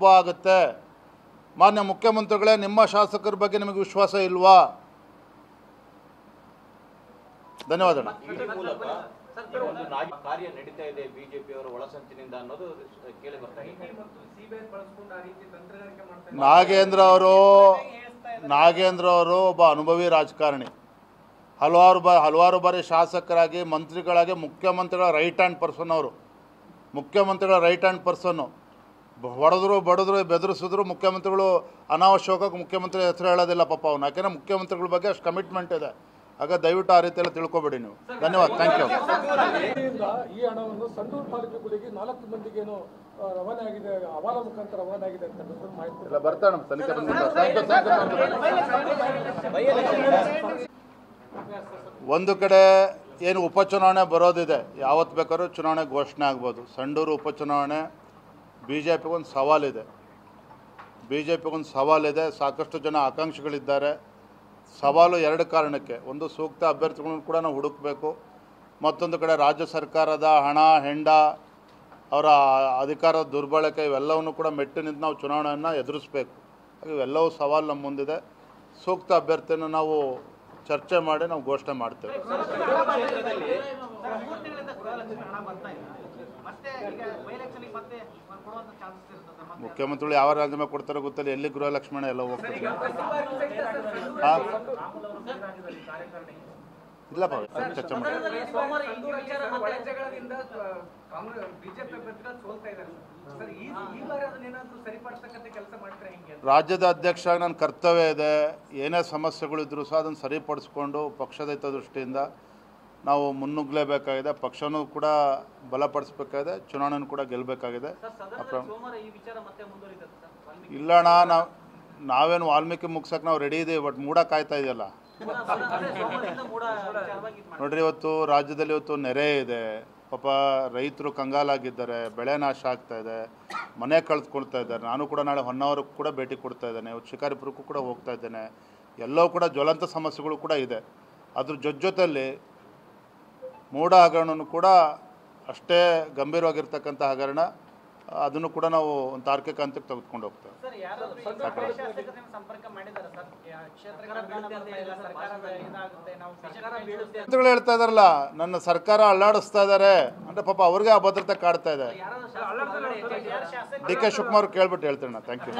ಸುಲಭ ಆಗುತ್ತೆ. ಮಾನ್ಯ ಮುಖ್ಯಮಂತ್ರಿಗಳೇ, ನಿಮ್ಮ ಶಾಸಕರ ಬಗ್ಗೆ ನಿಮಗೆ ವಿಶ್ವಾಸ ಇಲ್ವಾ? ಧನ್ಯವಾದ. ಕಾರ್ಯ ನಡೀತಾ ಇದೆ ಬಿಜೆಪಿಯವರ ಒಳಸಂಚಿನಿಂದ ಅನ್ನೋದು ಕೇಳಿ ಬರ್ತಾ ಇದೆ. ನಾಗೇಂದ್ರ ಅವರು ಒಬ್ಬ ಅನುಭವಿ ರಾಜಕಾರಣಿ. ಹಲವಾರು ಬಾರಿ ಶಾಸಕರಾಗಿ, ಮಂತ್ರಿಗಳಾಗಿ, ಮುಖ್ಯಮಂತ್ರಿಗಳ ರೈಟ್ ಹ್ಯಾಂಡ್ ಪರ್ಸನ್ ಅವರು. ಮುಖ್ಯಮಂತ್ರಿಗಳ ರೈಟ್ ಹ್ಯಾಂಡ್ ಪರ್ಸನ್ನು. ಹೊಡೆದ್ರು ಬಡಿದ್ರು ಬೆದರಿಸಿದ್ರು ಮುಖ್ಯಮಂತ್ರಿಗಳು ಅನಾವಶ್ಯಕವಾಗಿ ಮುಖ್ಯಮಂತ್ರಿ ಹೆಸರು ಹೇಳೋದಿಲ್ಲ ಪಾಪ ಅವನು. ಯಾಕೆಂದರೆ ಮುಖ್ಯಮಂತ್ರಿಗಳ ಬಗ್ಗೆ ಅಷ್ಟು ಕಮಿಟ್ಮೆಂಟ್ ಇದೆ. ಆಗ ದಯವಿಟ್ಟು ಆ ರೀತಿಯೆಲ್ಲ ತಿಳ್ಕೊಬೇಡಿ ನೀವು. ಧನ್ಯವಾದ. Thank you. ಈ ಹಣವನ್ನು ಸಂಡೂರು ತಾಲೂಕುಗಳಿಗೆ 4 ಮಂದಿಗೇನೋ ರವಾನೆ ಆಗಿದೆ, ಹವಾಲಾ ಮುಖಾಂತರ ರವಾನೆ ಆಗಿದೆ ಅಂತ ಮಾಹಿತಿ ಎಲ್ಲ ಬರ್ತಾನೆ ತನಿಖೆ ಒಂದು ಕಡೆ ಏನು ಉಪಚುನಾವಣೆ ಬರೋದಿದೆ, ಯಾವತ್ತು ಬೇಕಾದ್ರೂ ಚುನಾವಣೆ ಘೋಷಣೆ ಆಗ್ಬೋದು. ಸಂಡೂರು ಉಪಚುನಾವಣೆ ಬಿ ಜೆ ಪಿಗೊಂದು ಸವಾಲಿದೆ. ಸಾಕಷ್ಟು ಜನ ಆಕಾಂಕ್ಷಿಗಳಿದ್ದಾರೆ. ಸವಾಲು 2 ಕಾರಣಕ್ಕೆ. ಒಂದು, ಸೂಕ್ತ ಅಭ್ಯರ್ಥಿಗಳನ್ನು ಕೂಡ ನಾವು ಹುಡುಕಬೇಕು. ಮತ್ತೊಂದು ಕಡೆ ರಾಜ್ಯ ಸರ್ಕಾರದ ಹಣ ಹೆಂಡ, ಅವರ ಅಧಿಕಾರದ ದುರ್ಬಳಕೆ, ಇವೆಲ್ಲವನ್ನು ಕೂಡ ಮೆಟ್ಟಿ ನಿಂತು ನಾವು ಚುನಾವಣೆಯನ್ನು ಎದುರಿಸಬೇಕು. ಇವೆಲ್ಲವೂ ಸವಾಲು ನಮ್ಮ ಮುಂದಿದೆ. ಸೂಕ್ತ ಅಭ್ಯರ್ಥಿಯನ್ನು ನಾವು ಚರ್ಚೆ ಮಾಡಿ ನಾವು ಘೋಷಣೆ ಮಾಡ್ತೇವೆ. ಮುಖ್ಯಮಂತ್ರಿಗಳು ಯಾವ ರಾಜೀನಾಮೆ ಕೊಡ್ತಾರೋ ಗೊತ್ತಿಲ್ಲ. ಎಲ್ಲಿ ಗೃಹ ಲಕ್ಷ್ಮಣ ಎಲ್ಲ ಹೋಗ್ತಾರೆ. ಇಲ್ಲಪ್ಪ, ಚರ್ಚೆ ಮಾಡಿ. ರಾಜ್ಯದ ಅಧ್ಯಕ್ಷ ನನ್ನ ಕರ್ತವ್ಯ ಇದೆ. ಏನೇ ಸಮಸ್ಯೆಗಳಿದ್ರೂ ಸಹ ಅದನ್ನು ಸರಿಪಡಿಸ್ಕೊಂಡು ಪಕ್ಷದ ಹಿತದೃಷ್ಟಿಯಿಂದ ನಾವು ಮುನ್ನುಗ್ಗಲೇಬೇಕಾಗಿದೆ. ಪಕ್ಷನೂ ಕೂಡ ಬಲಪಡಿಸಬೇಕಾಗಿದೆ, ಚುನಾವಣೆಯನ್ನು ಕೂಡ ಗೆಲ್ಲಬೇಕಾಗಿದೆ. ಇಲ್ಲಣ್ಣ, ನಾವೇನು ವಾಲ್ಮೀಕಿ ಮುಗ್ಸಕ್ಕೆ ನಾವು ರೆಡಿ ಇದ್ದೀವಿ. ಬಟ್ ಮೂಡ ಕಾಯ್ತಾ ಇದೆಯಲ್ಲ ನೋಡ್ರಿ. ಇವತ್ತು ರಾಜ್ಯದಲ್ಲಿ ನೆರೆ ಇದೆ. ಪಾಪ ರೈತರು ಕಂಗಾಲಾಗಿದ್ದಾರೆ. ಬೆಳೆ ನಾಶ ಆಗ್ತಾ ಇದೆ, ಮನೆ ಕಳೆದುಕೊಳ್ತಾ ಇದ್ದಾರೆ. ನಾನು ಕೂಡ ನಾಳೆ ಹೊನ್ನಾವರಕ್ಕೂ ಕೂಡ ಭೇಟಿ ಕೊಡ್ತಾ ಇದ್ದೇನೆ. ಇವತ್ತು ಶಿಕಾರಿಪುರಕ್ಕೂ ಕೂಡ ಹೋಗ್ತಾ ಇದ್ದೇನೆ. ಎಲ್ಲವೂ ಕೂಡ ಜ್ವಲಂತ ಸಮಸ್ಯೆಗಳು ಕೂಡ ಇದೆ. ಅದ್ರ ಜೊತೆಯಲ್ಲಿ ಮೂಡ ಹಗರಣನೂ ಕೂಡ ಅಷ್ಟೇ ಗಂಭೀರವಾಗಿರ್ತಕ್ಕಂಥ ಹಗರಣ. ಅದನ್ನು ಕೂಡ ನಾವು ಒಂದು ತಾರ್ಕಿಕ ಹಂತಕ್ಕೆ ತೆಗೆದುಕೊಂಡು ಹೋಗ್ತೇವೆ. ಹೇಳ್ತಾ ಇದಾರಲ್ಲ, ನನ್ನ ಸರ್ಕಾರ ಅಲ್ಲಾಡಿಸ್ತಾ ಇದ್ದಾರೆ ಅಂದ್ರೆ ಪಾಪ ಅವ್ರಿಗೆ ಅಭದ್ರತೆ ಕಾಡ್ತಾ ಇದೆ. ಡಿ ಕೆ ಶಿವಕುಮಾರ್ ಕೇಳ್ಬಿಟ್ಟು ಹೇಳ್ತೇನೆ. Thank you.